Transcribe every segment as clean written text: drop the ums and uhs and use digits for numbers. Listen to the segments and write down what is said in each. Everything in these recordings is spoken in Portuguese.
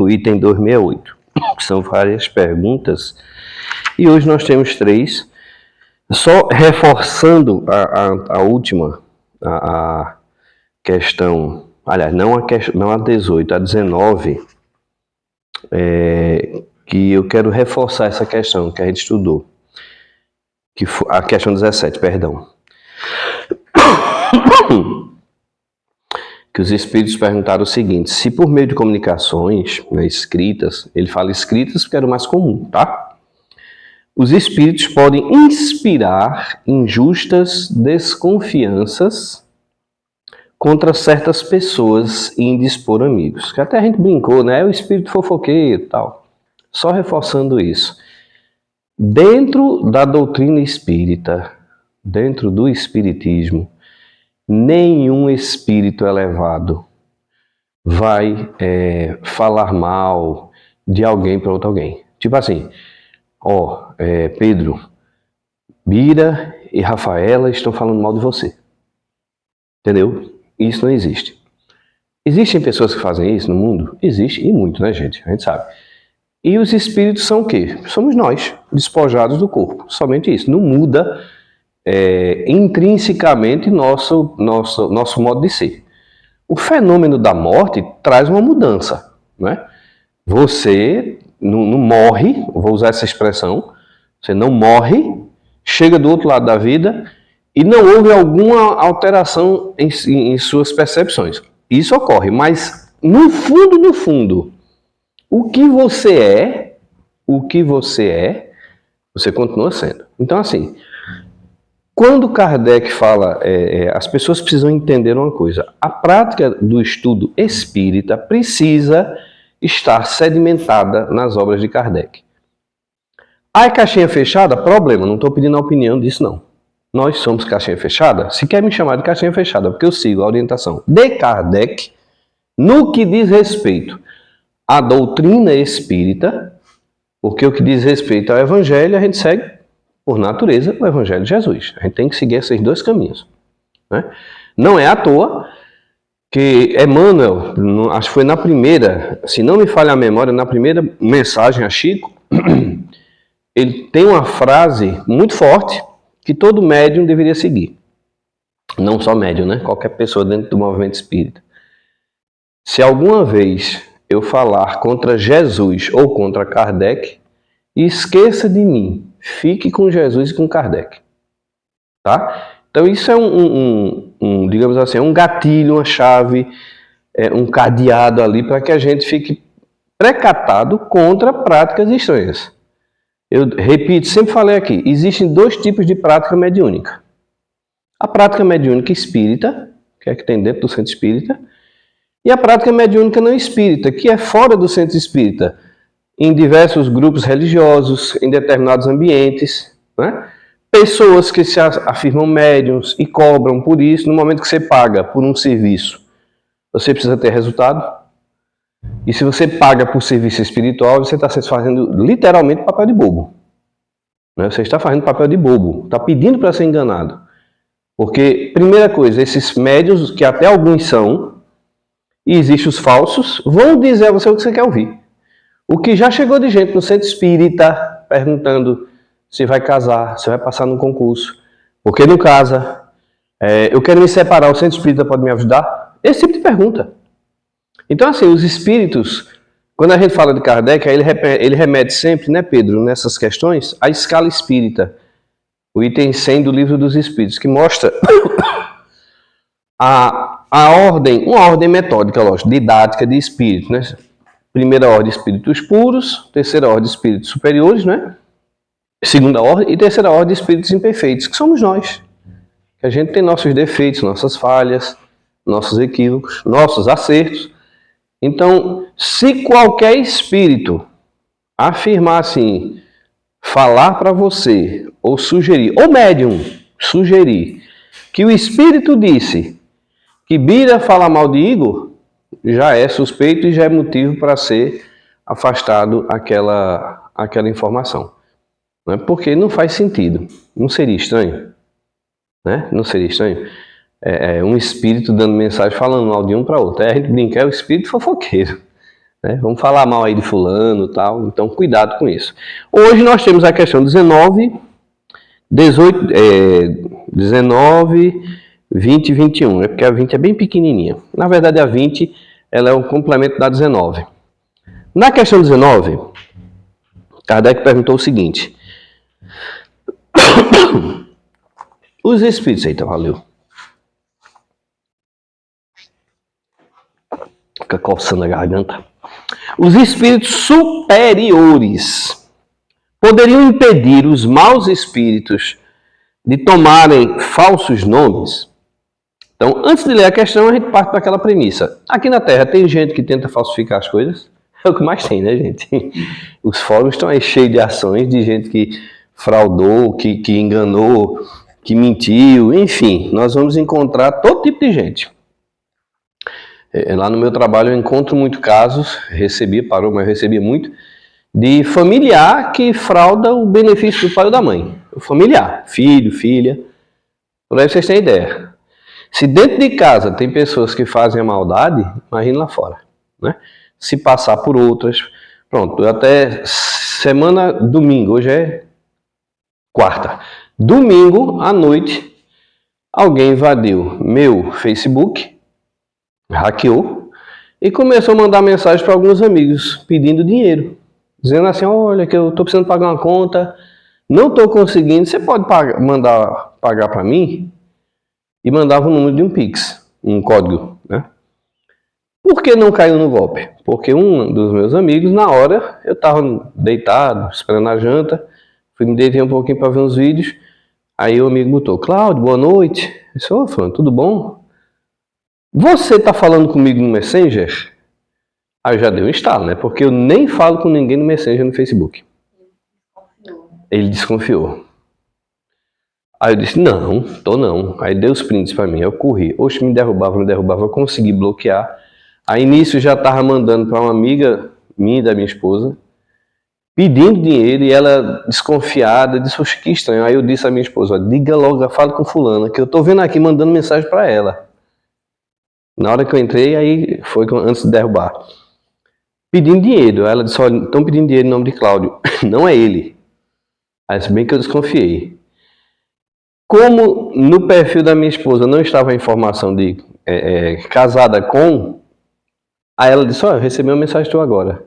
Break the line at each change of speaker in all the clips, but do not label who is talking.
o item 268, que são várias perguntas, e hoje nós temos 3, só reforçando a última, a questão, aliás, não a 18, a 19, que eu quero reforçar essa questão que a gente estudou, que foi a questão 17, perdão. Que os espíritos perguntaram o seguinte: se por meio de comunicações, né, escritas, ele fala escritas porque era o mais comum, tá? Os espíritos podem inspirar injustas desconfianças contra certas pessoas e indispor amigos. Que até a gente brincou, né? É o espírito fofoqueiro e tal. Só reforçando isso. Dentro da doutrina espírita, dentro do espiritismo, nenhum espírito elevado vai falar mal de alguém para outro alguém. Tipo assim, Pedro, Bira e Rafaela estão falando mal de você. Entendeu? Isso não existe. Existem pessoas que fazem isso no mundo? Existe, e muito, né, gente? A gente sabe. E os espíritos são o quê? Somos nós, despojados do corpo. Somente isso. Não muda intrinsecamente nosso modo de ser. O fenômeno da morte traz uma mudança, né? Você não morre, vou usar essa expressão, você não morre, chega do outro lado da vida e não houve alguma alteração em suas percepções. Isso ocorre, mas no fundo, o que você é, você continua sendo. Então, assim, quando Kardec fala, as pessoas precisam entender uma coisa: a prática do estudo espírita precisa estar sedimentada nas obras de Kardec. A caixinha fechada? Problema, não estou pedindo a opinião disso, não. Nós somos caixinha fechada? Se quer me chamar de caixinha fechada, porque eu sigo a orientação de Kardec no que diz respeito à doutrina espírita, porque o que diz respeito ao Evangelho, a gente segue, por natureza, o Evangelho de Jesus. A gente tem que seguir esses 2 caminhos, né? Não é à toa que Emmanuel, acho que foi na primeira, se não me falha a memória, na primeira mensagem a Chico, ele tem uma frase muito forte que todo médium deveria seguir. Não só médium, né? Qualquer pessoa dentro do movimento espírita. Se alguma vez eu falar contra Jesus ou contra Kardec, esqueça de mim. Fique com Jesus e com Kardec. Tá? Então isso é digamos assim, um gatilho, uma chave, um cadeado ali para que a gente fique precatado contra práticas estranhas. Eu repito, sempre falei aqui, existem 2 tipos de prática mediúnica. A prática mediúnica espírita, que é a que tem dentro do centro espírita, e a prática mediúnica não espírita, que é fora do centro espírita, em diversos grupos religiosos, em determinados ambientes, né? Pessoas que se afirmam médiums e cobram por isso. No momento que você paga por um serviço, você precisa ter resultado. E se você paga por serviço espiritual, você está fazendo literalmente papel de bobo, né? Você está fazendo papel de bobo, está pedindo para ser enganado. Porque, primeira coisa, esses médiuns, que até alguns são, e existem os falsos, vão dizer a você o que você quer ouvir. O que já chegou de gente no centro espírita perguntando se vai casar, se vai passar num concurso, por que não casa, eu quero me separar, o centro espírita pode me ajudar? Esse tipo de pergunta. Então, assim, os espíritos, quando a gente fala de Kardec, ele remete sempre, né, Pedro, nessas questões, à escala espírita, o item 100 do Livro dos Espíritos, que mostra a ordem, uma ordem metódica, lógico, didática de espíritos, né? Primeira ordem, espíritos puros; terceira ordem, espíritos superiores, né? Segunda ordem e terceira ordem, espíritos imperfeitos, que somos nós. A gente tem nossos defeitos, nossas falhas, nossos equívocos, nossos acertos. Então, se qualquer espírito afirmar assim, falar para você, ou sugerir, ou médium sugerir, que o espírito disse que Bira fala mal de Igor, já é suspeito e já é motivo para ser afastado aquela informação. Né? Porque não faz sentido. Não seria estranho? Né? Não seria estranho? Um espírito dando mensagem falando mal de um para outro. A gente brinca, é o espírito fofoqueiro. né? Vamos falar mal aí de fulano e tal, então cuidado com isso. Hoje nós temos a questão 19, 18, 19, 20 e 21, né? Porque a 20 é bem pequenininha. Na verdade, a 20 ela é um complemento da 19. Na questão 19, Kardec perguntou o seguinte: os espíritos, eita, valeu. Fica coçando a garganta. Os espíritos superiores poderiam impedir os maus espíritos de tomarem falsos nomes? Então, antes de ler a questão, a gente parte daquela premissa. Aqui na Terra tem gente que tenta falsificar as coisas. É o que mais tem, né, gente? Os fóruns estão aí cheios de ações de gente que fraudou, que enganou, que mentiu, enfim. Nós vamos encontrar todo tipo de gente. Lá no meu trabalho eu encontro muito casos, parou, mas recebia muito, de familiar que frauda o benefício do pai ou da mãe. O familiar, filho, filha. Por aí vocês têm ideia. Se dentro de casa tem pessoas que fazem a maldade, imagine lá fora, né? Se passar por outras. Pronto, até domingo, hoje é quarta. Domingo à noite, alguém invadiu meu Facebook, hackeou, e começou a mandar mensagem para alguns amigos pedindo dinheiro. Dizendo assim: olha, que eu estou precisando pagar uma conta, não estou conseguindo, você pode mandar pagar para mim? E mandava o número de um Pix, um código, né? Por que não caiu no golpe? Porque um dos meus amigos, na hora, eu estava deitado, esperando a janta, fui me deitei um pouquinho para ver uns vídeos, aí o amigo botou: Cláudio, boa noite. Eu disse: ô, Fran, tudo bom? Você está falando comigo no Messenger? Aí eu já dei um estalo, né? Porque eu nem falo com ninguém no Messenger no Facebook. Ele desconfiou. Aí eu disse: não, tô não. Aí deu os prints para mim, eu corri. Oxe, me derrubava, eu consegui bloquear. Aí nisso já tava mandando para uma amiga minha e da minha esposa, pedindo dinheiro, e ela desconfiada, disse: oxe, que estranho. Aí eu disse à minha esposa: diga logo, fala com fulana, que eu tô vendo aqui mandando mensagem para ela. Na hora que eu entrei, aí foi antes de derrubar. Pedindo dinheiro. Aí ela disse: olha, estão pedindo dinheiro em nome de Cláudio. Não é ele. Aí se bem que eu desconfiei. Como no perfil da minha esposa não estava a informação de casada com, aí ela disse: olha, eu recebi uma mensagem tua agora.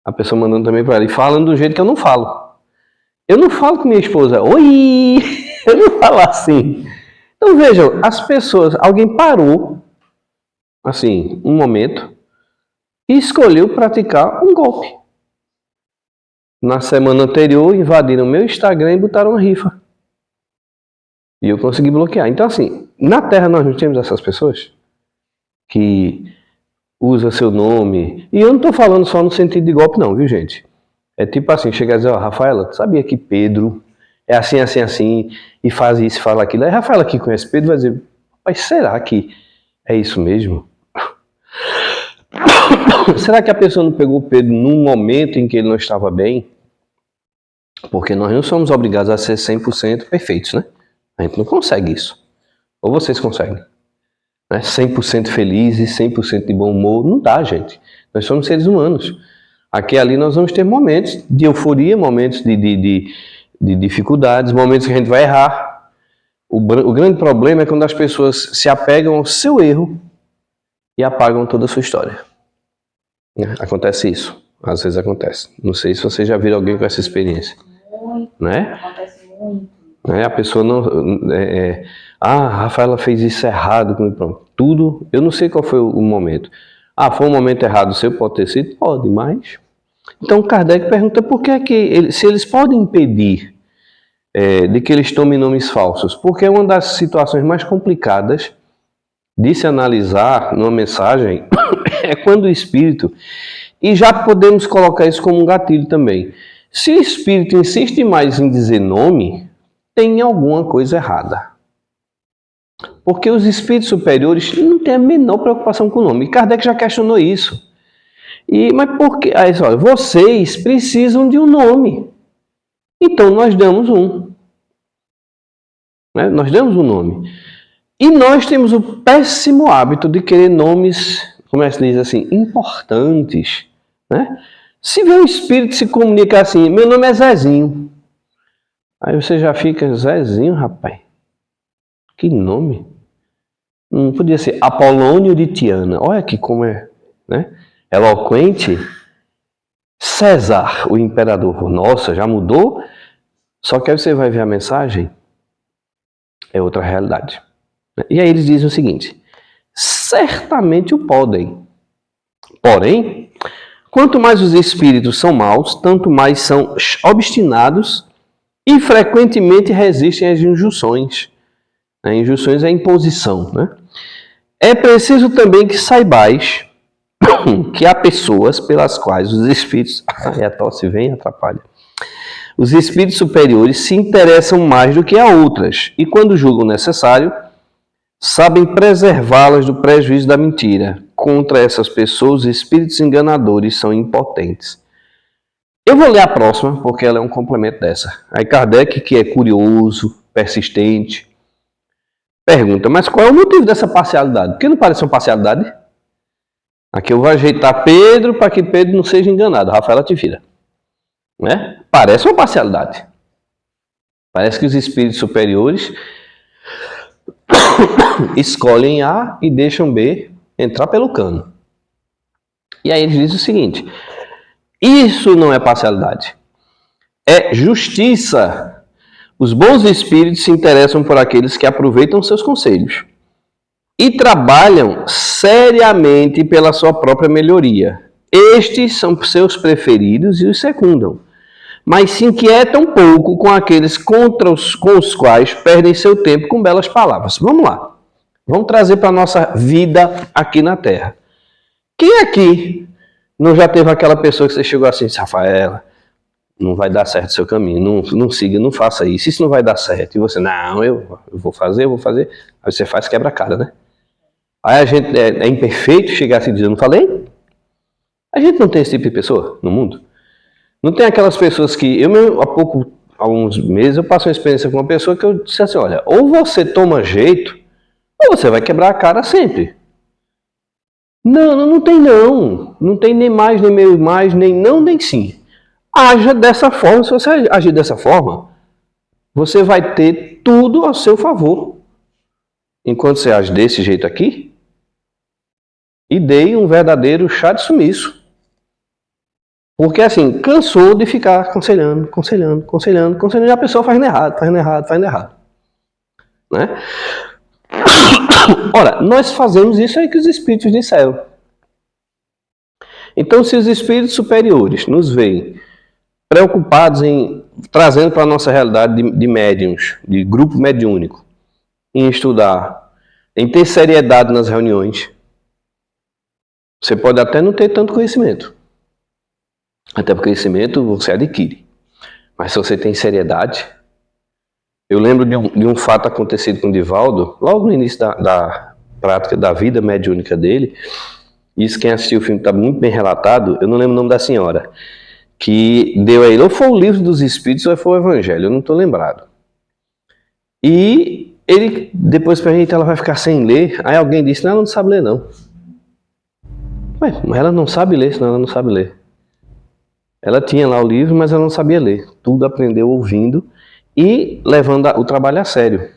A pessoa mandando também para ela, e falando do jeito que eu não falo. Eu não falo com minha esposa: oi! Eu não falo assim. Então vejam, as pessoas, alguém parou, assim, um momento, e escolheu praticar um golpe. Na semana anterior, invadiram meu Instagram e botaram uma rifa. E eu consegui bloquear. Então, assim, na Terra nós não temos essas pessoas que usam seu nome. E eu não estou falando só no sentido de golpe, não, viu, gente? É tipo assim, chegar a dizer: ó, Rafaela, tu sabia que Pedro é assim, assim, assim, e faz isso, fala aquilo. Aí a Rafaela, que conhece Pedro, vai dizer: mas será que é isso mesmo? Será que a pessoa não pegou Pedro num momento em que ele não estava bem? Porque nós não somos obrigados a ser 100% perfeitos, né? A gente não consegue isso. Ou vocês conseguem? Né? 100% felizes, 100% de bom humor. Não dá, gente. Nós somos seres humanos. Aqui e ali nós vamos ter momentos de euforia, momentos de dificuldades, momentos que a gente vai errar. O grande problema é quando as pessoas se apegam ao seu erro e apagam toda a sua história. Acontece isso. Às vezes acontece. Não sei se vocês já viram alguém com essa experiência.
Muito.
Né?
Acontece muito.
A pessoa não... a Rafaela fez isso errado. Pronto. Tudo... Eu não sei qual foi o momento. Foi um momento errado seu? Pode ter sido? Pode, mas... Então Kardec pergunta por que se eles podem impedir de que eles tomem nomes falsos. Porque é uma das situações mais complicadas de se analisar numa mensagem é quando o espírito... E já podemos colocar isso como um gatilho também. Se o espírito insiste mais em dizer nome, tem alguma coisa errada. Porque os espíritos superiores não têm a menor preocupação com o nome. E Kardec já questionou isso. Mas por que? Aí, olha, vocês precisam de um nome. Então nós damos um. Né? Nós damos um nome. E nós temos o péssimo hábito de querer nomes como é que se diz assim, importantes, né? Se vê um espírito se comunicar assim, meu nome é Zezinho. Aí você já fica, Zezinho, rapaz. Que nome? Não podia ser Apolônio de Tiana. Olha aqui como é, né? Eloquente. César, o imperador. Nossa, já mudou? Só que aí você vai ver a mensagem, é outra realidade. E aí eles dizem o seguinte, certamente o podem. Porém, quanto mais os espíritos são maus, tanto mais são obstinados e frequentemente resistem às injunções. Injunções é imposição, né? É preciso também que saibais que há pessoas pelas quais os espíritos... a tosse vem e atrapalha. Os espíritos superiores se interessam mais do que a outras e, quando julgam necessário, sabem preservá-las do prejuízo da mentira. Contra essas pessoas, os espíritos enganadores são impotentes. Eu vou ler a próxima, porque ela é um complemento dessa. Aí Kardec, que é curioso, persistente, pergunta, mas qual é o motivo dessa parcialidade? Por que não parece uma parcialidade? Aqui eu vou ajeitar Pedro para que Pedro não seja enganado. Rafaela te vira. Né? Parece uma parcialidade. Parece que os espíritos superiores escolhem A e deixam B entrar pelo cano. E aí eles dizem o seguinte, isso não é parcialidade, é justiça. Os bons espíritos se interessam por aqueles que aproveitam seus conselhos e trabalham seriamente pela sua própria melhoria. Estes são seus preferidos e os secundam, mas se inquietam pouco com aqueles com os quais perdem seu tempo com belas palavras. Vamos lá, vamos trazer para a nossa vida aqui na Terra. Quem aqui não já teve aquela pessoa que você chegou assim, Rafaela, não vai dar certo o seu caminho, não siga, não faça isso não vai dar certo. E você, não, eu vou fazer. Aí você faz quebra a cara, né? Aí a gente é imperfeito chegar assim e dizer, eu não falei? A gente não tem esse tipo de pessoa no mundo. Não tem aquelas pessoas que... Eu mesmo, há alguns meses, eu passei uma experiência com uma pessoa que eu disse assim, olha, ou você toma jeito, ou você vai quebrar a cara sempre. Não tem não. Não tem nem mais, nem meio mais, nem não, nem sim. Haja dessa forma. Se você agir dessa forma, você vai ter tudo a seu favor. Enquanto você age desse jeito aqui, e dei um verdadeiro chá de sumiço. Porque assim, cansou de ficar aconselhando, e a pessoa fazendo errado. Né? Ora, nós fazemos isso aí que os espíritos disseram. Então, se os espíritos superiores nos veem preocupados em trazendo para a nossa realidade de médiuns, de grupo mediúnico, em estudar, em ter seriedade nas reuniões, você pode até não ter tanto conhecimento. Até porque conhecimento você adquire. Mas se você tem seriedade... Eu lembro de um fato acontecido com o Divaldo, logo no início da prática da vida mediúnica dele. Isso, quem assistiu o filme está muito bem relatado. Eu não lembro o nome da senhora, que deu a ele, ou foi o livro dos Espíritos ou foi o Evangelho, eu não estou lembrado. E ele, depois para a gente, ela vai ficar sem ler. Aí alguém disse, não, ela não sabe ler não. Mas ela não sabe ler, senão ela não sabe ler. Ela tinha lá o livro, mas ela não sabia ler. Tudo aprendeu ouvindo e levando o trabalho a sério.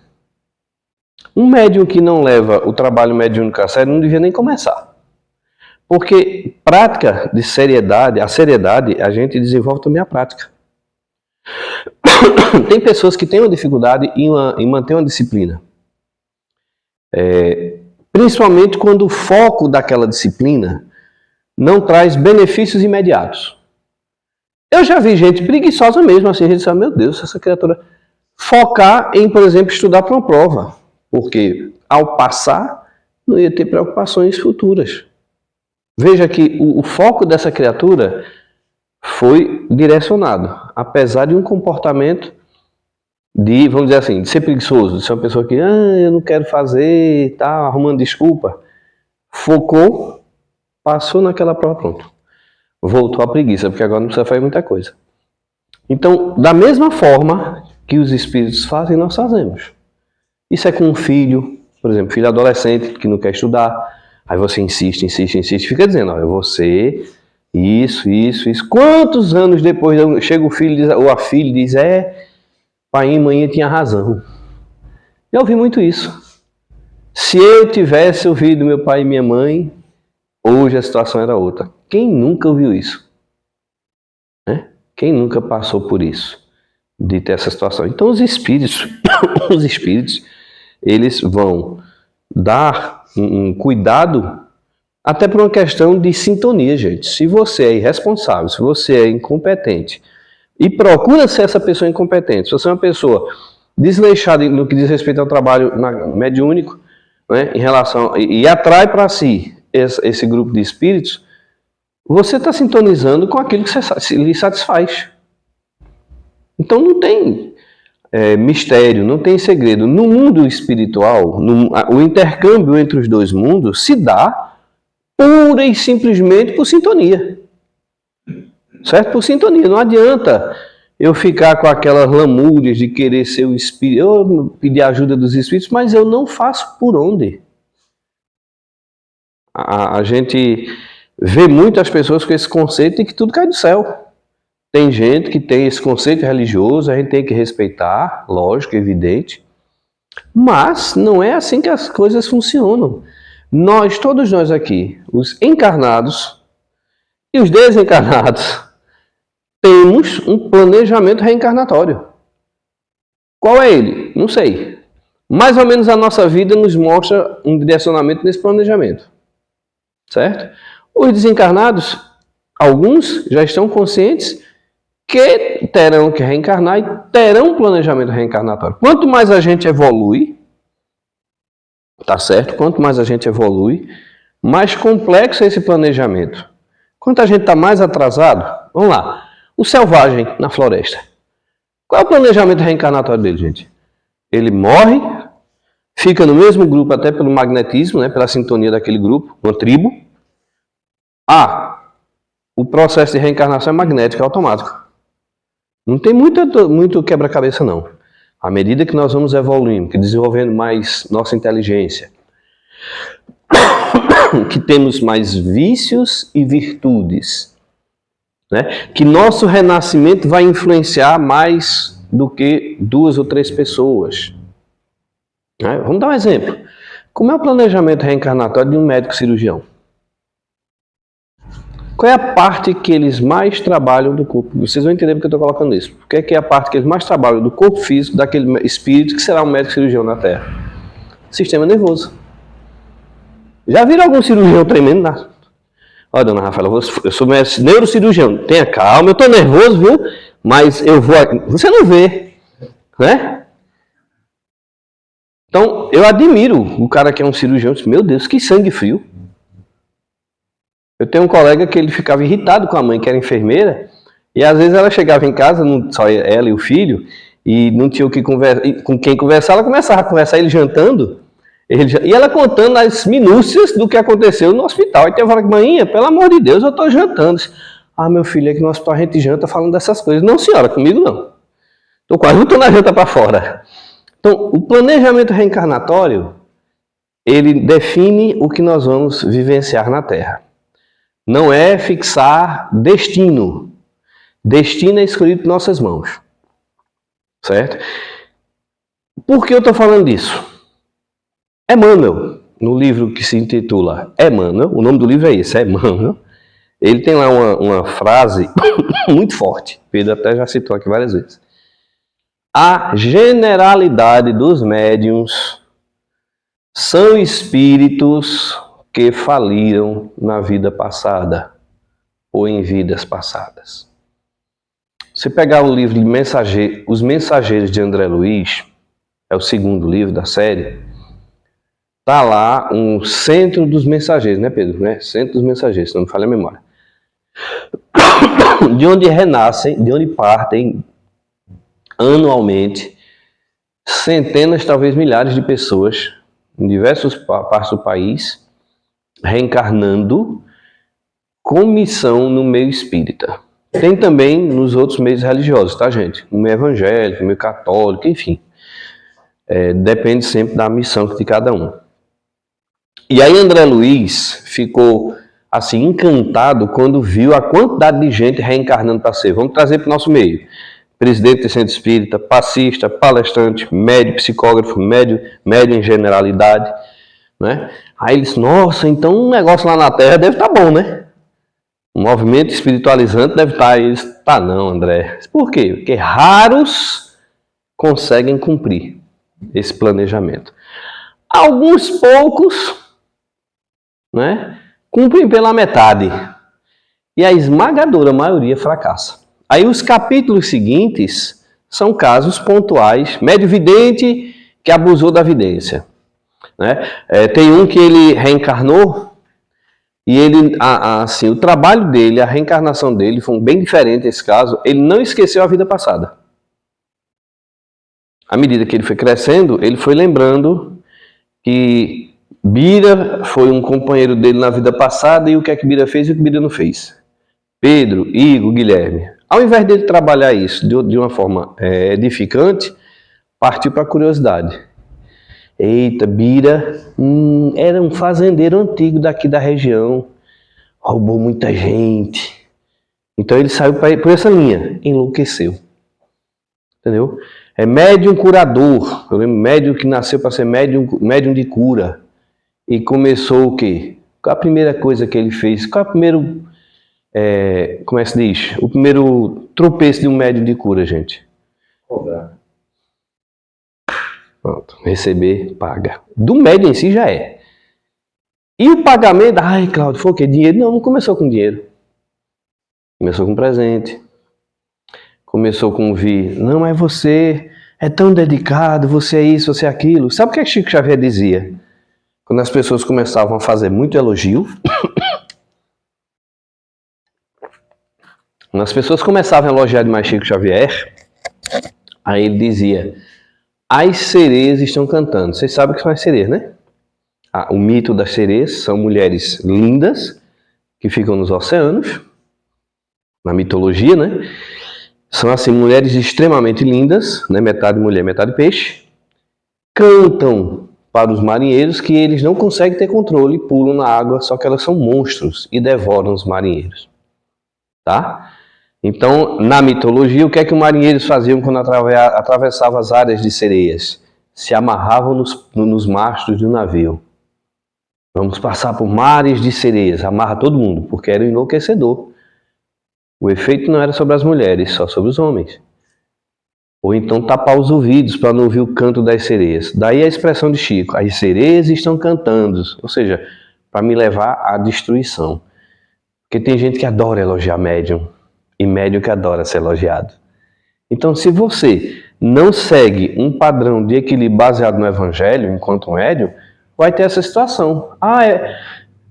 Um médium que não leva o trabalho mediúnico a sério não devia nem começar. Porque prática de seriedade, a seriedade, a gente desenvolve também a prática. Tem pessoas que têm uma dificuldade em manter uma disciplina. Principalmente quando o foco daquela disciplina não traz benefícios imediatos. Eu já vi gente preguiçosa mesmo, assim, a gente sabe, meu Deus, essa criatura... Focar em, por exemplo, estudar para uma prova. Porque, ao passar, não ia ter preocupações futuras. Veja que o foco dessa criatura foi direcionado. Apesar de um comportamento de, vamos dizer assim, de ser preguiçoso, de ser uma pessoa que, eu não quero fazer, tá arrumando desculpa. Focou, passou naquela prova, pronto. Voltou à preguiça, porque agora não precisa fazer muita coisa. Então, da mesma forma que os espíritos fazem, nós fazemos. Isso é com um filho, por exemplo, filho adolescente que não quer estudar, Aí você insiste, fica dizendo, olha, você, isso. Quantos anos depois chega o filho ou a filha e diz, pai e mãe tinha razão. Eu ouvi muito isso. Se eu tivesse ouvido meu pai e minha mãe, hoje a situação era outra. Quem nunca ouviu isso? Né? Quem nunca passou por isso? De ter essa situação. Então os espíritos, eles vão dar um cuidado até por uma questão de sintonia, gente. Se você é irresponsável, se você é incompetente e procura ser essa pessoa incompetente, se você é uma pessoa desleixada no que diz respeito ao trabalho mediúnico, né, em relação e atrai para si esse grupo de espíritos, você está sintonizando com aquilo que lhe satisfaz. Então não tem mistério, não tem segredo. No mundo espiritual, o intercâmbio entre os dois mundos se dá pura e simplesmente por sintonia. Certo? Por sintonia. Não adianta eu ficar com aquelas lamúrias de querer ser o espírito, eu pedir ajuda dos espíritos, mas eu não faço por onde. A gente vê muitas pessoas com esse conceito de que tudo cai do céu. Tem gente que tem esse conceito religioso, a gente tem que respeitar, lógico, evidente. Mas não é assim que as coisas funcionam. Todos nós aqui, os encarnados e os desencarnados, temos um planejamento reencarnatório. Qual é ele? Não sei. Mais ou menos a nossa vida nos mostra um direcionamento nesse planejamento. Certo? Os desencarnados, alguns já estão conscientes que terão que reencarnar e terão um planejamento reencarnatório. Quanto mais a gente evolui, tá certo? Quanto mais a gente evolui, mais complexo é esse planejamento. Quanto a gente está mais atrasado, vamos lá. O selvagem na floresta. Qual é o planejamento reencarnatório dele, gente? Ele morre, fica no mesmo grupo até pelo magnetismo, né, pela sintonia daquele grupo, uma tribo. O processo de reencarnação é magnético, é automático. Não tem muito quebra-cabeça, não. À medida que nós vamos evoluindo, que desenvolvendo mais nossa inteligência, que temos mais vícios e virtudes, né? Que nosso renascimento vai influenciar mais do que 2 ou 3 pessoas. Né? Vamos dar um exemplo. Como é o planejamento reencarnatório de um médico cirurgião? Qual é a parte que eles mais trabalham do corpo? Vocês vão entender porque eu estou colocando isso. Porque é a parte que eles mais trabalham do corpo físico daquele espírito que será um médico cirurgião na Terra? Sistema nervoso. Já viram algum cirurgião tremendo? Olha, dona Rafaela, eu sou neurocirurgião. Tenha calma, eu estou nervoso, viu? Mas eu vou... Você não vê, né? Então, eu admiro o cara que é um cirurgião. Meu Deus, que sangue frio. Eu tenho um colega que ele ficava irritado com a mãe, que era enfermeira, e às vezes ela chegava em casa, só ela e o filho, e não tinha com quem conversar, ela começava a conversar, ele jantando, e ela contando as minúcias do que aconteceu no hospital. Aí tem uma hora que, mãinha, pelo amor de Deus, eu estou jantando. Meu filho, é que no hospital a gente janta falando dessas coisas. Não, senhora, comigo não. Estou quase botando a janta para fora. Então, o planejamento reencarnatório, ele define o que nós vamos vivenciar na Terra. Não é fixar destino. Destino é escolhido por nossas mãos. Certo? Por que eu estou falando disso? Emmanuel, no livro que se intitula Emmanuel, o nome do livro é esse, Emmanuel, ele tem lá uma frase muito forte, Pedro até já citou aqui várias vezes. A generalidade dos médiuns são espíritos que faliram na vida passada ou em vidas passadas. Se pegar o livro de Os Mensageiros de André Luiz, é o segundo livro da série, está lá um centro dos mensageiros, né, Pedro? Né? Centro dos mensageiros, se não me falha a memória. De onde renascem, de onde partem anualmente centenas, talvez milhares de pessoas em diversas partes do país, reencarnando com missão no meio espírita. Tem também nos outros meios religiosos, tá, gente? No meio evangélico, no meio católico, enfim. Depende sempre da missão de cada um. E aí André Luiz ficou assim encantado quando viu a quantidade de gente reencarnando para ser. Vamos trazer para o nosso meio. Presidente do centro espírita, passista, palestrante, médium, psicógrafo, médium em generalidade, né? Aí ele disse, nossa, então um negócio lá na Terra deve estar bom, né? O movimento espiritualizante deve estar. Ele disse, tá não, André. Por quê? Porque raros conseguem cumprir esse planejamento. Alguns poucos, né, cumprem pela metade. E a esmagadora maioria fracassa. Aí os capítulos seguintes são casos pontuais. Médio vidente que abusou da vidência. Né? Tem um que ele reencarnou e ele, assim, o trabalho dele, a reencarnação dele foi bem diferente nesse caso. Ele não esqueceu a vida passada. À medida que ele foi crescendo, ele foi lembrando que Bira foi um companheiro dele na vida passada e o que é que Bira fez e o que Bira não fez. Pedro, Igor, Guilherme. Ao invés dele trabalhar isso de uma forma edificante, partiu para a curiosidade. Eita, Bira era um fazendeiro antigo daqui da região, roubou muita gente. Então ele saiu por essa linha, enlouqueceu. Entendeu? É médium curador. Eu lembro, médium que nasceu para ser médium de cura. E começou o quê? Qual a primeira coisa que ele fez? Qual é o primeiro, como é que se diz? O primeiro tropeço de um médium de cura, gente?
Cobrar.
Pronto, receber, paga. Do médium em si já é. E o pagamento? Ai, Cláudio, foi o quê? Dinheiro? Não começou com dinheiro. Começou com presente. Começou com vir. Não, mas você é tão dedicado, você é isso, você é aquilo. Sabe o que Chico Xavier dizia? Quando as pessoas começavam a fazer muito elogio, quando as pessoas começavam a elogiar demais Chico Xavier, aí ele dizia, as sereias estão cantando. Vocês sabem o que são as sereias, né? O mito das sereias são mulheres lindas, que ficam nos oceanos, na mitologia, né? São assim, mulheres extremamente lindas, né? Metade mulher, metade peixe, cantam para os marinheiros que eles não conseguem ter controle, pulam na água, só que elas são monstros e devoram os marinheiros. Tá? Então, na mitologia, o que é que os marinheiros faziam quando atravessavam as áreas de sereias? Se amarravam nos mastros do navio. Vamos passar por mares de sereias, amarra todo mundo, porque era enlouquecedor. O efeito não era sobre as mulheres, só sobre os homens. Ou então tapar os ouvidos para não ouvir o canto das sereias. Daí a expressão de Chico, as sereias estão cantando, ou seja, para me levar à destruição. Porque tem gente que adora elogiar médium, e médium que adora ser elogiado. Então, se você não segue um padrão de equilíbrio baseado no evangelho, enquanto médium, vai ter essa situação.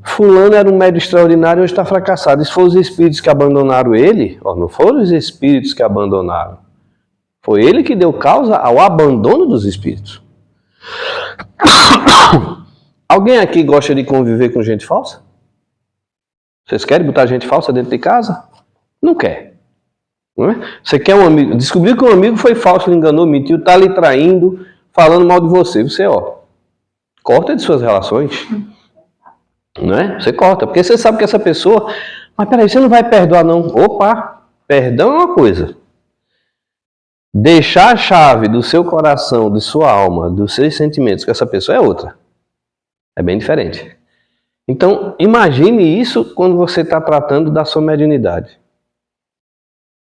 Fulano era um médium extraordinário e hoje está fracassado. E se foram os espíritos que abandonaram ele, não foram os espíritos que abandonaram. Foi ele que deu causa ao abandono dos espíritos. Alguém aqui gosta de conviver com gente falsa? Vocês querem botar gente falsa dentro de casa? Não quer. Não é? Você quer um amigo, descobriu que um amigo foi falso, lhe enganou, mentiu, está lhe traindo, falando mal de você. Você, corta de suas relações. Não é? Você corta, porque você sabe que essa pessoa... Mas peraí, você não vai perdoar não. Opa, perdão é uma coisa. Deixar a chave do seu coração, de sua alma, dos seus sentimentos com essa pessoa é outra. É bem diferente. Então, imagine isso quando você está tratando da sua mediunidade.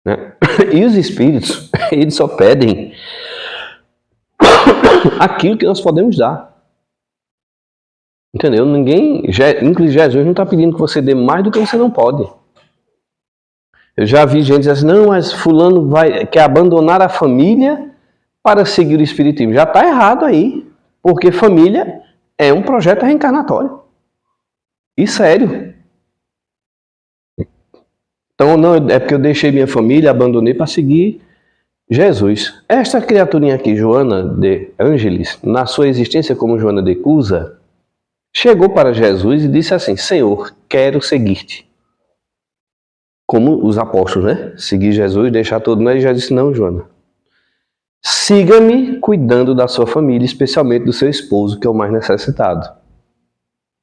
Né? E os espíritos, eles só pedem aquilo que nós podemos dar. Entendeu? Inclusive Jesus não está pedindo que você dê mais do que você não pode. Eu já vi gente dizer assim, não, mas fulano quer abandonar a família para seguir o espiritismo. Já está errado aí, porque família é um projeto reencarnatório. E sério. Então, não, é porque eu deixei minha família, abandonei para seguir Jesus. Esta criaturinha aqui, Joana de Ângeles, na sua existência como Joana de Cusa, chegou para Jesus e disse assim, Senhor, quero seguir-te. Como os apóstolos, né? Seguir Jesus, deixar todo mundo. Ele já disse, não, Joana. Siga-me cuidando da sua família, especialmente do seu esposo, que é o mais necessitado.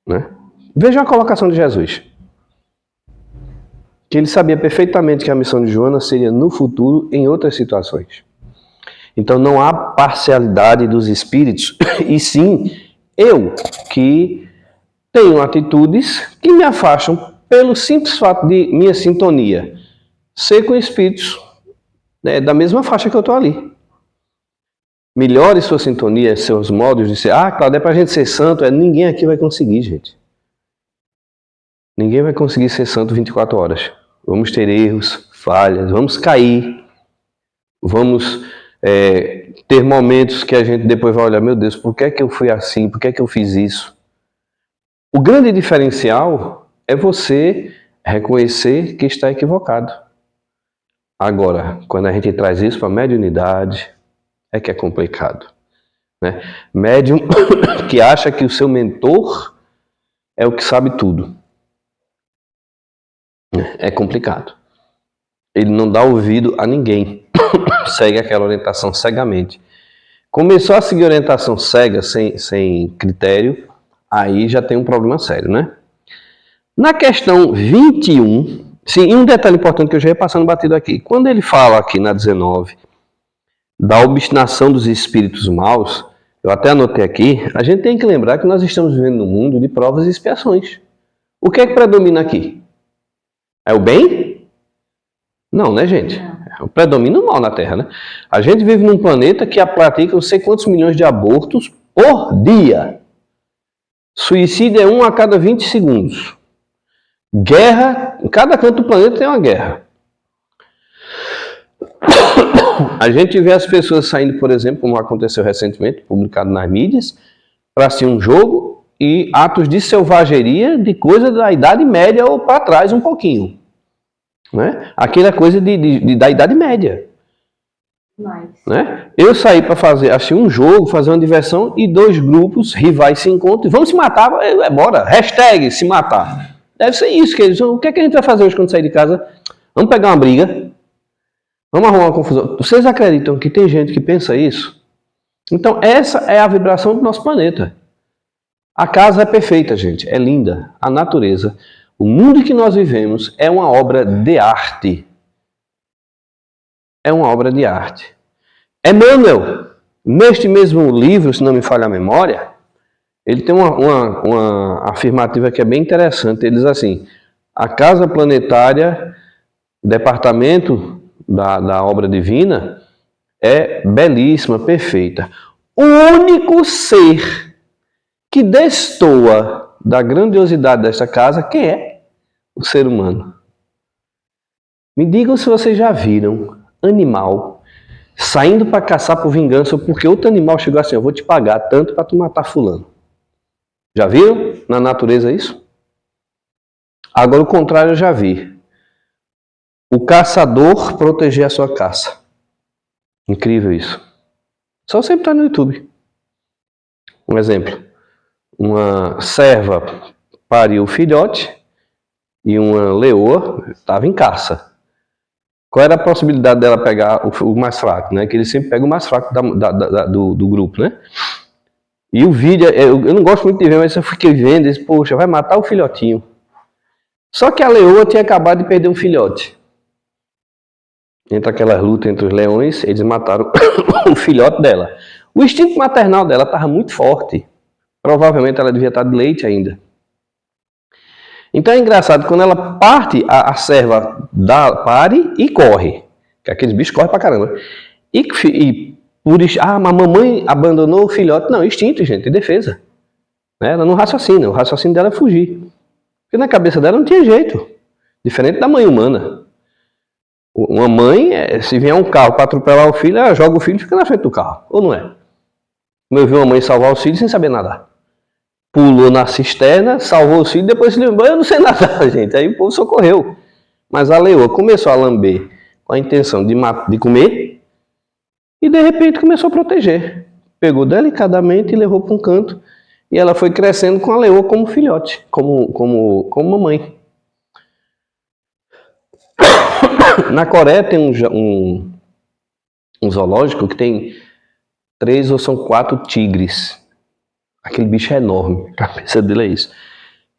né? Veja a colocação de Jesus. Que ele sabia perfeitamente que a missão de Jonas seria no futuro em outras situações. Então não há parcialidade dos espíritos, e sim eu que tenho atitudes que me afastam pelo simples fato de minha sintonia ser com espíritos, né, da mesma faixa que eu estou ali. Melhore sua sintonia, seus modos de ser. Ah, Cláudio, é para a gente ser santo. Ninguém aqui vai conseguir, gente. Ninguém vai conseguir ser santo 24 horas. Vamos ter erros, falhas, vamos cair, vamos ter momentos que a gente depois vai olhar, meu Deus, por que é que eu fui assim? Por que é que eu fiz isso? O grande diferencial é você reconhecer que está equivocado. Agora, quando a gente traz isso para a mediunidade, é que é complicado, né? Médium que acha que o seu mentor é o que sabe tudo. É complicado. Ele não dá ouvido a ninguém. Segue aquela orientação cegamente. Começou a seguir orientação cega, sem critério, aí já tem um problema sério, né? Na questão 21, sim, e um detalhe importante que eu já ia passando batido aqui. Quando ele fala aqui na 19, da obstinação dos espíritos maus, eu até anotei aqui, a gente tem que lembrar que nós estamos vivendo num mundo de provas e expiações. O que é que predomina aqui? É o bem? Não, né, gente? Predomina o mal na Terra, né? A gente vive num planeta que pratica não sei quantos milhões de abortos por dia. Suicídio é 1 a cada 20 segundos. Guerra, em cada canto do planeta tem uma guerra. A gente vê as pessoas saindo, por exemplo, como aconteceu recentemente, publicado nas mídias, para assistir um jogo e atos de selvageria de coisa da Idade Média ou para trás um pouquinho. Né? Aquela coisa da Idade Média. Né? Eu saí para assistir um jogo, fazer uma diversão e dois grupos rivais se encontram e vamos se matar, bora, hashtag se matar. Deve ser isso que eles dizem. O que é que a gente vai fazer hoje quando sair de casa? Vamos pegar uma briga? Vamos arrumar uma confusão? Vocês acreditam que tem gente que pensa isso? Então essa é a vibração do nosso planeta. A casa é perfeita, gente, é linda. A natureza, o mundo em que nós vivemos é uma obra de arte. É uma obra de arte. Emmanuel, neste mesmo livro, se não me falha a memória, ele tem uma afirmativa que é bem interessante. Ele diz assim, a casa planetária, departamento da obra divina, é belíssima, perfeita. O único ser que destoa da grandiosidade desta casa, quem é? O ser humano. Me digam se vocês já viram animal saindo para caçar por vingança porque outro animal chegou assim, eu vou te pagar tanto para tu matar fulano. Já viram na natureza isso? Agora o contrário eu já vi. O caçador proteger a sua caça. Incrível isso. Só você entrar no YouTube. Um exemplo. Uma serva pariu o filhote e uma leoa estava em caça. Qual era a possibilidade dela pegar o mais fraco, né? Que ele sempre pega o mais fraco do grupo, né? E o vídeo, eu não gosto muito de ver, mas eu fiquei vendo e disse, poxa, vai matar o filhotinho. Só que a leoa tinha acabado de perder um filhote. Entre aquelas lutas entre os leões, eles mataram o filhote dela. O instinto maternal dela estava muito forte. Provavelmente ela devia estar de leite ainda. Então é engraçado, quando ela parte, a serva pare e corre. Que aqueles bichos correm pra caramba. Mas a mamãe abandonou o filhote. Não, instinto, gente, defesa. Ela não raciocina, o raciocínio dela é fugir. Porque na cabeça dela não tinha jeito. Diferente da mãe humana. Uma mãe, se vier um carro para atropelar o filho, ela joga o filho e fica na frente do carro. Ou não é? Como eu vi uma mãe salvar os filhos sem saber nadar. Pulou na cisterna, salvou os filhos, depois se lembrou, eu não sei nadar, gente. Aí o povo socorreu. Mas a leoa começou a lamber com a intenção de comer e de repente começou a proteger. Pegou delicadamente e levou para um canto e ela foi crescendo com a leoa como filhote, como mamãe. Na Coreia tem um zoológico que tem 3 ou são 4 tigres. Aquele bicho é enorme, a cabeça dele é isso.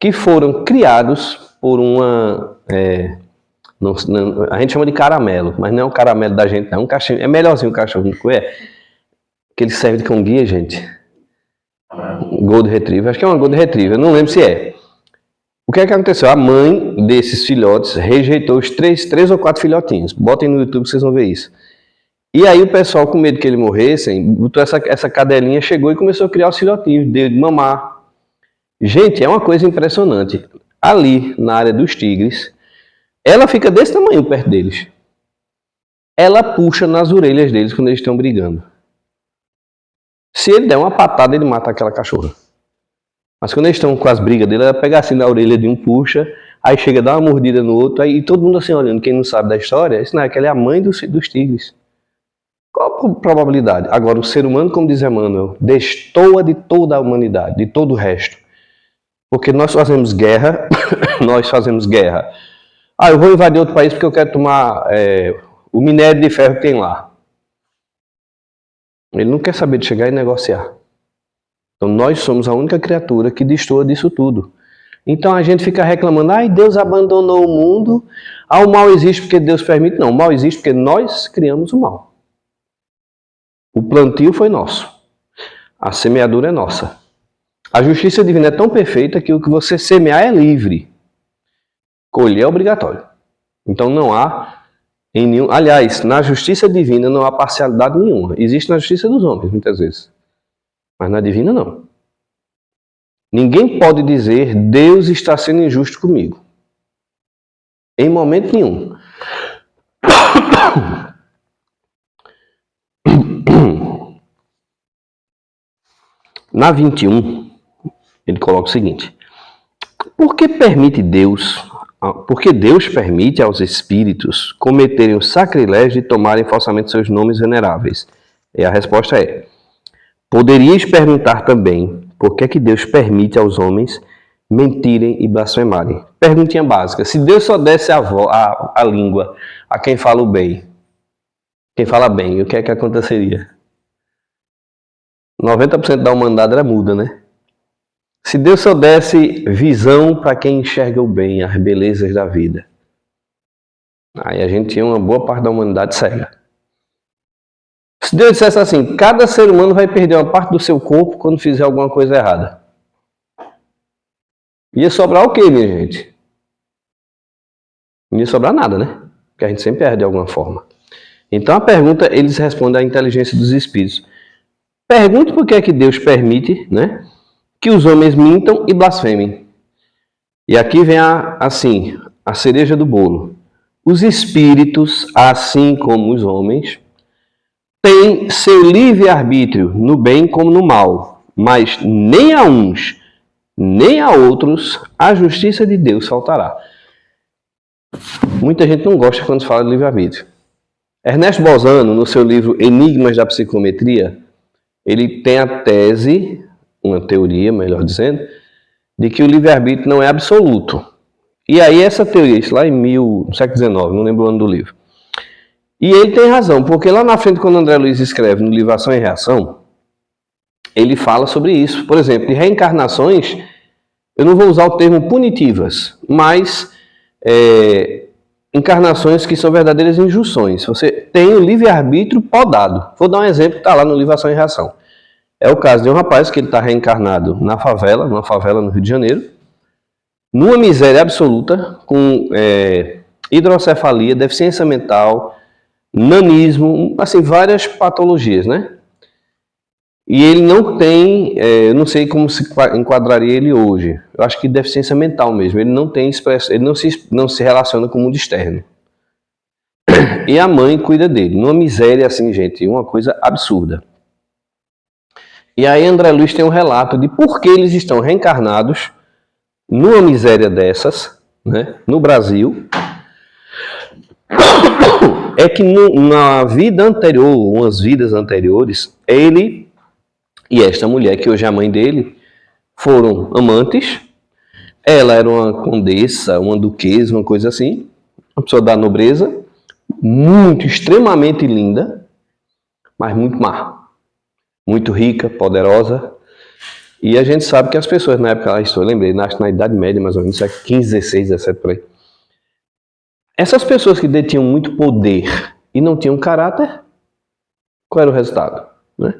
que foram criados por uma... a gente chama de caramelo, mas não é o caramelo da gente, não. Um cachorro, é melhorzinho o cachorro, não é? Que ele serve de cão guia, gente. Golden Retriever, acho que é uma Golden Retriever, não lembro se é. O que é que aconteceu? A mãe desses filhotes rejeitou os três ou quatro filhotinhos. Botem no YouTube que vocês vão ver isso. E aí o pessoal, com medo que ele morresse, botou essa cadelinha, chegou e começou a criar os filhotinhos, deu de mamar. Gente, é uma coisa impressionante. Ali, na área dos tigres, ela fica desse tamanho perto deles. Ela puxa nas orelhas deles quando eles estão brigando. Se ele der uma patada, ele mata aquela cachorra. Mas quando eles estão com as brigas dele, ela pega assim na orelha de um, puxa, aí chega a dar uma mordida no outro, aí todo mundo assim olhando, quem não sabe da história, isso não é que ela é a mãe dos tigres. Qual a probabilidade? Agora, o ser humano, como diz Emmanuel, destoa de toda a humanidade, de todo o resto. Porque nós fazemos guerra, Ah, eu vou invadir outro país porque eu quero tomar o minério de ferro que tem lá. Ele não quer saber de chegar e negociar. Então nós somos a única criatura que destoa disso tudo. Então a gente fica reclamando, ai, Deus abandonou o mundo, o mal existe porque Deus permite. Não, o mal existe porque nós criamos o mal. O plantio foi nosso. A semeadura é nossa. A justiça divina é tão perfeita que o que você semear é livre. Colher é obrigatório. Então não há em nenhum... Aliás, na justiça divina não há parcialidade nenhuma. Existe na justiça dos homens, muitas vezes. Mas na divina não. Ninguém pode dizer, Deus está sendo injusto comigo. Em momento nenhum. Na 21, ele coloca o seguinte: Porque Deus permite aos espíritos cometerem o sacrilégio de tomarem falsamente seus nomes veneráveis? E a resposta é: poderias perguntar também por que é que Deus permite aos homens mentirem e blasfemarem. Perguntinha básica: se Deus só desse a língua a quem fala o bem, quem fala bem, o que é que aconteceria? 90% da humanidade era muda, né? Se Deus só desse visão para quem enxerga o bem, as belezas da vida, aí a gente tinha uma boa parte da humanidade cega. Se Deus dissesse assim, cada ser humano vai perder uma parte do seu corpo quando fizer alguma coisa errada, ia sobrar o quê, minha gente? Não ia sobrar nada, né? Porque a gente sempre perde de alguma forma. Então a pergunta, eles respondem à inteligência dos espíritos. Pergunte por que é que Deus permite, né, que os homens mintam e blasfemem. E aqui vem a cereja do bolo. Os espíritos, assim como os homens, têm seu livre-arbítrio no bem como no mal, mas nem a uns, nem a outros, a justiça de Deus faltará. Muita gente não gosta quando se fala de livre-arbítrio. Ernesto Bolzano, no seu livro Enigmas da Psicometria, ele tem a tese, uma teoria, melhor dizendo, de que o livre-arbítrio não é absoluto. E aí essa teoria, isso lá no século XIX, não lembro o ano do livro. E ele tem razão, porque lá na frente, quando André Luiz escreve no livro Ação e Reação, ele fala sobre isso. Por exemplo, de reencarnações, eu não vou usar o termo punitivas, mas encarnações que são verdadeiras injunções. Você tem o livre-arbítrio podado. Vou dar um exemplo que está lá no livro Ação e Reação. É o caso de um rapaz que ele está reencarnado numa favela no Rio de Janeiro, numa miséria absoluta, com hidrocefalia, deficiência mental, nanismo, assim, várias patologias, né? E ele não tem, eu não sei como se enquadraria ele hoje. Eu acho que deficiência mental mesmo. Ele não tem expressão, ele não se relaciona com o mundo externo. E a mãe cuida dele. Numa miséria assim, gente, uma coisa absurda. E aí André Luiz tem um relato de por que eles estão reencarnados numa miséria dessas, né, no Brasil. É que na vida anterior, umas vidas anteriores, ele e esta mulher, que hoje é a mãe dele, foram amantes. Ela era uma condessa, uma duquesa, uma coisa assim, uma pessoa da nobreza, muito, extremamente linda, mas muito má. Muito rica, poderosa. E a gente sabe que as pessoas na época, eu lembrei, acho que na Idade Média, mais ou menos, 15, 16, 17 por aí. Essas pessoas que detinham muito poder e não tinham caráter, qual era o resultado? Né?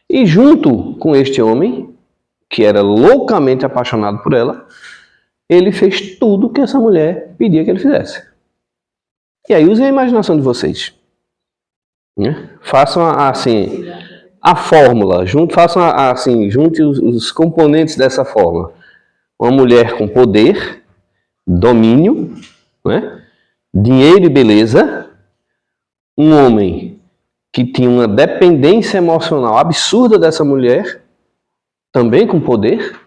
E junto com este homem, que era loucamente apaixonado por ela, ele fez tudo que essa mulher pedia que ele fizesse. E aí usem a imaginação de vocês. Né? Façam assim a fórmula, façam assim, junte os componentes dessa fórmula. Uma mulher com poder, domínio, né? Dinheiro e beleza, um homem que tinha uma dependência emocional absurda dessa mulher, também com poder,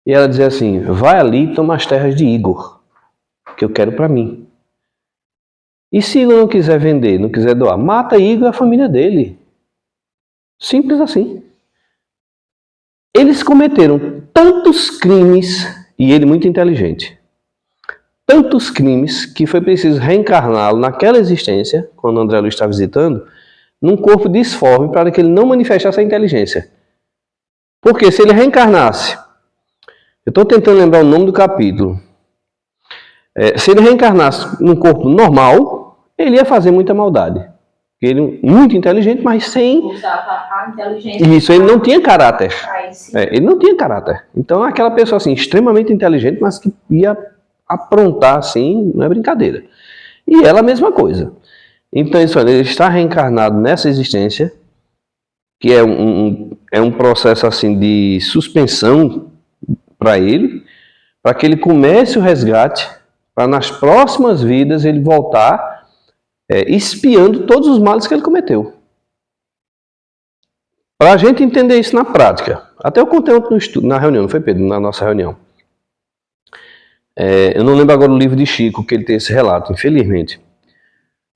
e ela dizia assim: vai ali e toma as terras de Igor, que eu quero para mim. E se Igor não quiser vender, não quiser doar, mata Igor e a família dele. Simples assim. Eles cometeram tantos crimes, e ele muito inteligente, tantos crimes que foi preciso reencarná-lo naquela existência, quando André Luiz está visitando, num corpo disforme para que ele não manifestasse a inteligência. Porque se ele reencarnasse, eu estou tentando lembrar o nome do capítulo, se ele reencarnasse num corpo normal, ele ia fazer muita maldade. Ele muito inteligente, mas sem...
a inteligência.
Isso, ele não tinha caráter. Ele não tinha caráter. Então, aquela pessoa assim, extremamente inteligente, mas que ia aprontar assim, não é brincadeira. E ela a mesma coisa. Então, isso, ele está reencarnado nessa existência, que é um processo assim de suspensão para ele, para que ele comece o resgate, para nas próximas vidas ele voltar espiando todos os males que ele cometeu. Para a gente entender isso na prática, até eu contei ontem na reunião, não foi, Pedro? Na nossa reunião. Eu não lembro agora o livro de Chico, que ele tem esse relato, infelizmente.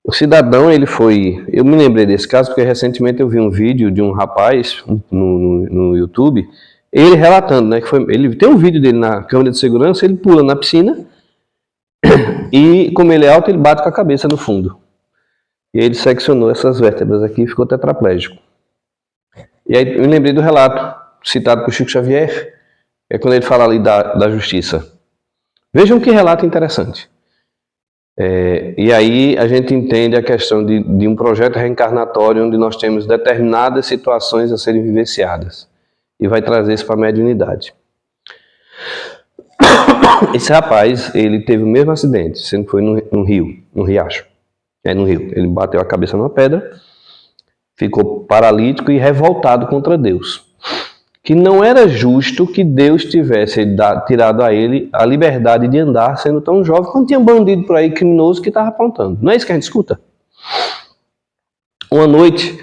O cidadão, ele foi... Eu me lembrei desse caso porque recentemente eu vi um vídeo de um rapaz no YouTube, ele relatando, né, ele tem um vídeo dele na câmera de segurança, ele pula na piscina e, como ele é alto, ele bate com a cabeça no fundo. E aí ele seccionou essas vértebras aqui e ficou tetraplégico. E aí eu me lembrei do relato citado por Chico Xavier, quando ele fala ali da justiça. Vejam que relato interessante. E aí a gente entende a questão de um projeto reencarnatório onde nós temos determinadas situações a serem vivenciadas. E vai trazer isso para a mediunidade. Esse rapaz, ele teve o mesmo acidente, sendo que foi no rio, no riacho. No rio. Ele bateu a cabeça numa pedra, ficou paralítico e revoltado contra Deus. Que não era justo que Deus tivesse tirado a ele a liberdade de andar sendo tão jovem, quando tinha bandido por aí, criminoso, que estava apontando. Não é isso que a gente escuta? Uma noite,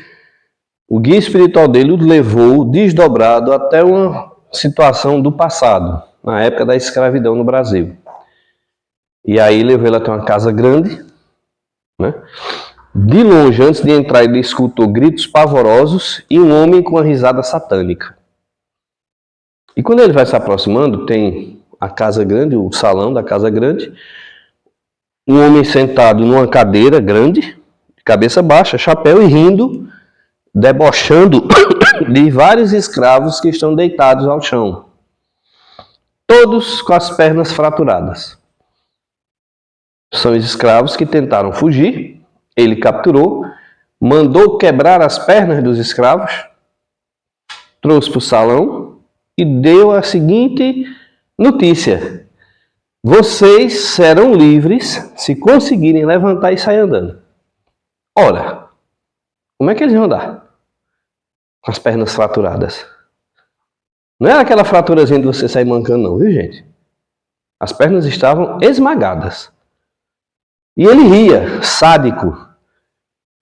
o guia espiritual dele o levou desdobrado até uma situação do passado, na época da escravidão no Brasil. E aí levou ele até uma casa grande, né? De longe, antes de entrar, ele escutou gritos pavorosos e um homem com uma risada satânica. E quando ele vai se aproximando, tem a casa grande, o salão da casa grande, um homem sentado numa cadeira grande, de cabeça baixa, chapéu e rindo, debochando de vários escravos que estão deitados ao chão. Todos com as pernas fraturadas. São os escravos que tentaram fugir, ele capturou, mandou quebrar as pernas dos escravos, trouxe para o salão e deu a seguinte notícia: vocês serão livres se conseguirem levantar e sair andando. Ora, como é que eles vão andar? Com as pernas fraturadas. Não era aquela fraturazinha de você sair mancando não, viu gente? As pernas estavam esmagadas. E ele ria, sádico.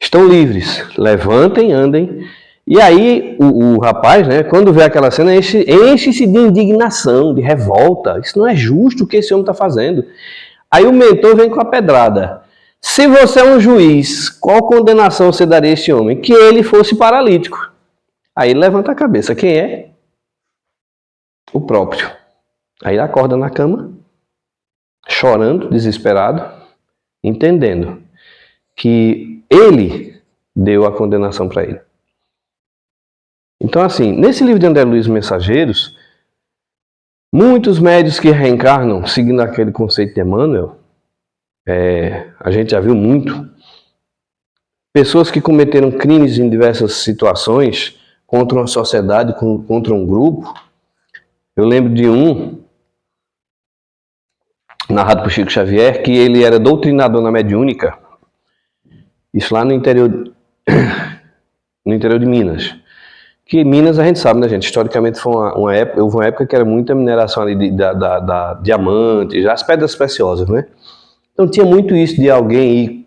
Estão livres, levantem, andem. E aí o rapaz, né, quando vê aquela cena, enche-se de indignação, de revolta. Isso não é justo o que esse homem está fazendo. Aí o mentor vem com a pedrada. Se você é um juiz, qual condenação você daria a esse homem? Que ele fosse paralítico. Aí ele levanta a cabeça. Quem é? O próprio. Aí ele acorda na cama, chorando, desesperado, entendendo que ele deu a condenação para ele. Então, assim, nesse livro de André Luiz Mensageiros, muitos médios que reencarnam, seguindo aquele conceito de Emmanuel, a gente já viu muito, pessoas que cometeram crimes em diversas situações, contra uma sociedade, contra um grupo. Eu lembro de um, narrado por Chico Xavier, que ele era doutrinador na mediúnica, isso lá no interior de Minas. Que Minas a gente sabe, né, gente? Historicamente foi houve uma época que era muita mineração ali da diamante, as pedras preciosas, né? Então tinha muito isso de alguém ir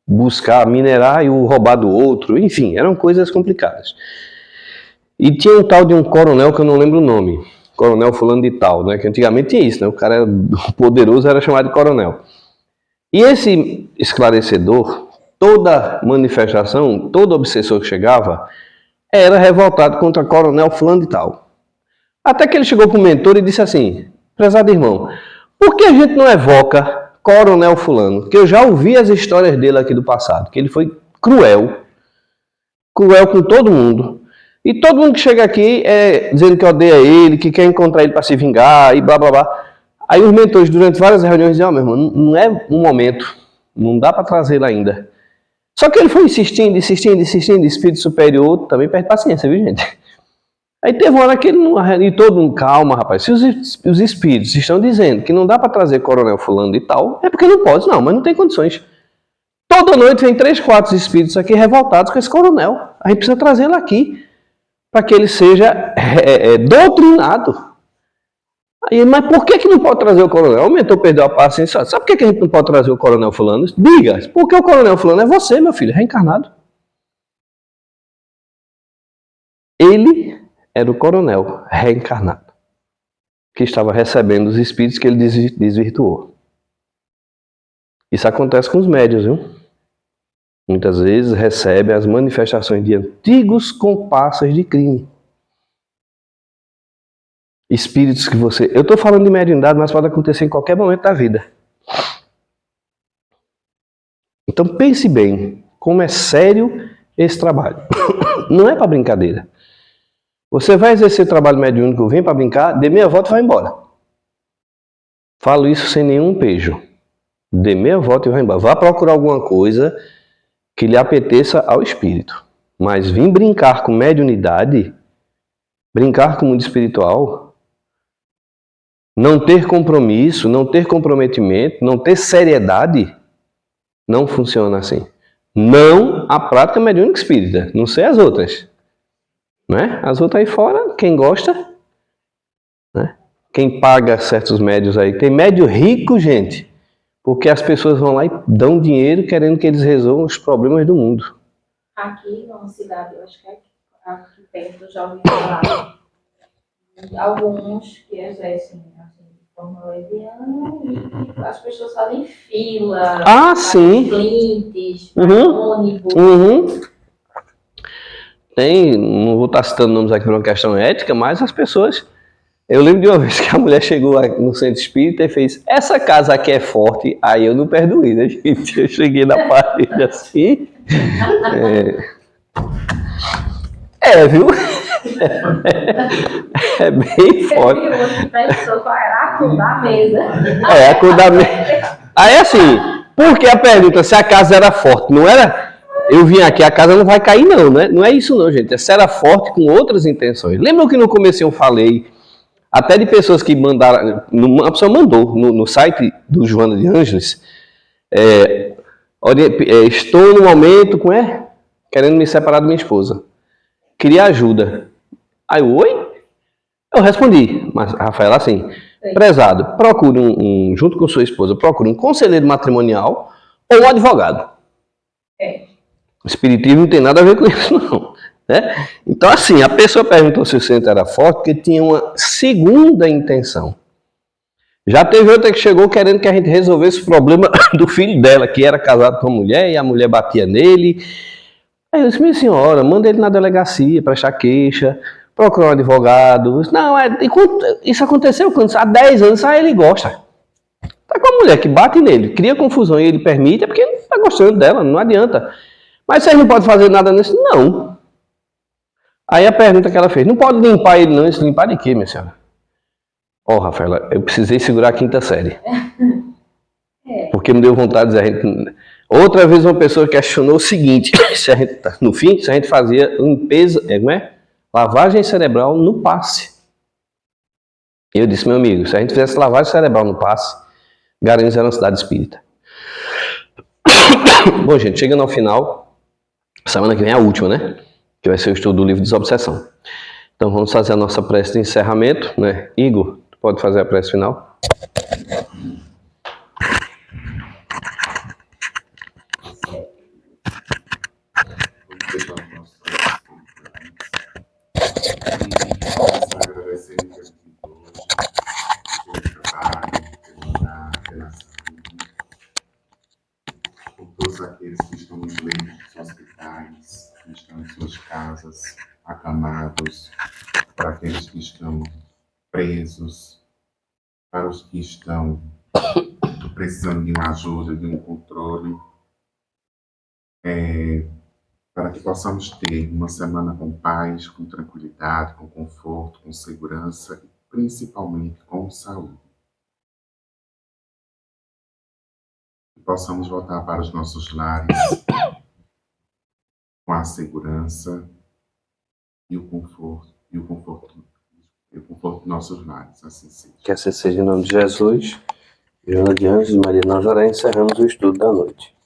buscar minerar e o roubar do outro, enfim, eram coisas complicadas. E tinha um tal de um coronel que eu não lembro o nome, coronel fulano de tal, né? Que antigamente tinha isso, né? O cara era poderoso, era chamado de coronel. E esse esclarecedor, toda manifestação, todo obsessor que chegava, era revoltado contra coronel fulano de tal. Até que ele chegou para o mentor e disse assim: prezado irmão, por que a gente não evoca coronel fulano? Que eu já ouvi as histórias dele aqui do passado, que ele foi cruel com todo mundo. E todo mundo que chega aqui dizendo que odeia ele, que quer encontrar ele para se vingar e blá blá blá. Aí os mentores, durante várias reuniões, diziam: meu irmão, não é um momento, não dá para trazê-lo ainda. Só que ele foi insistindo, espírito superior também perde paciência, viu, gente? Aí teve uma hora que ele não... E todo mundo, calma, rapaz, se os espíritos estão dizendo que não dá para trazer coronel fulano e tal, é porque não pode, não, mas não tem condições. Toda noite vem 3, 4 espíritos aqui revoltados com esse coronel. A gente precisa trazê-lo aqui, para que ele seja doutrinado. Aí, mas por que não pode trazer o coronel? O mentor perdeu a paciência. Sabe por que a gente não pode trazer o coronel fulano? Diga, porque o coronel fulano é você, meu filho, reencarnado. Ele era o coronel reencarnado, que estava recebendo os espíritos que ele desvirtuou. Isso acontece com os médiuns, viu? Muitas vezes recebem as manifestações de antigos comparsas de crime. Espíritos que você... Eu estou falando de mediunidade, mas pode acontecer em qualquer momento da vida. Então pense bem, como é sério esse trabalho. Não é para brincadeira. Você vai exercer trabalho mediúnico, vem para brincar, dê meia volta e vai embora. Falo isso sem nenhum pejo. Dê meia volta e vai embora. Vá procurar alguma coisa que lhe apeteça ao espírito. Mas vir brincar com mediunidade, brincar com o mundo espiritual, não ter compromisso, não ter comprometimento, não ter seriedade, não funciona assim. Não a prática mediúnica espírita, não sei as outras. Né? As outras aí fora, quem gosta, né? Quem paga certos médios aí. Tem médio rico, gente, porque as pessoas vão lá e dão dinheiro querendo que eles resolvam os problemas do mundo.
Aqui numa cidade, eu acho que é aqui perto, eu já ouvi falar alguns que exercem assim, de forma leviana e as pessoas fazem fila,
sim.
clientes, ônibus.
Tem, não vou estar citando nomes aqui por uma questão ética, mas as pessoas... Eu lembro de uma vez que a mulher chegou no centro espírita e fez: essa casa aqui é forte. Aí eu não perdoei, né, gente? Eu cheguei na parede assim. Viu? É bem forte.
Você viu outra pessoa qual era a cor da mesa?
A cor da mesa. Aí assim, por que a pergunta se a casa era forte? Não era... Eu vim aqui, a casa não vai cair não, né? Não é isso não, gente. Essa era forte com outras intenções. Lembram que no começo eu falei até de pessoas que mandaram... Uma pessoa mandou no site do Joana de Ângeles: estou no momento querendo me separar da minha esposa. Queria ajuda. Aí, oi? Eu respondi, mas Rafaela, assim: prezado, procure junto com sua esposa, procure um conselheiro matrimonial ou um advogado. O espiritismo não tem nada a ver com isso, não. Né? Então, assim, a pessoa perguntou se o centro era forte porque tinha uma segunda intenção. Já teve outra que chegou querendo que a gente resolvesse o problema do filho dela, que era casado com a mulher e a mulher batia nele. Aí eu disse: minha senhora, manda ele na delegacia prestar queixa, procurar um advogado. Não, isso aconteceu há 10 anos, aí ele gosta. Tá com a mulher que bate nele, cria confusão e ele permite, é porque ele está gostando dela, não adianta. Mas vocês não podem fazer nada nisso? Não. Aí a pergunta que ela fez, não pode limpar ele não, isso limpar de quê, minha senhora? Ó, Rafaela, eu precisei segurar a quinta série. Porque me deu vontade de dizer, outra vez uma pessoa questionou o seguinte, se a gente, no fim, se a gente fazia limpeza, como é? Lavagem cerebral no passe. E eu disse, meu amigo, se a gente fizesse lavagem cerebral no passe, Garanhuns era uma cidade espírita. Bom, gente, chegando ao final, semana que vem é a última, né? Que vai ser o estudo do livro Desobsessão. Então vamos fazer a nossa prece de encerramento, né? Igor, tu pode fazer a prece final?
Por todos aqueles que estão nos leitos dos hospitais, que estão em suas casas, acamados, para aqueles que estão presos, para os que estão precisando de uma ajuda, de um controle, para que possamos ter uma semana com paz, com tranquilidade, com conforto, com segurança e principalmente com saúde. Que possamos voltar para os nossos lares com a segurança e o conforto dos nossos lares, assim seja.
Que assim seja em nome de Jesus, Joana de Anjos e Maria Nazaré, encerramos o estudo da noite.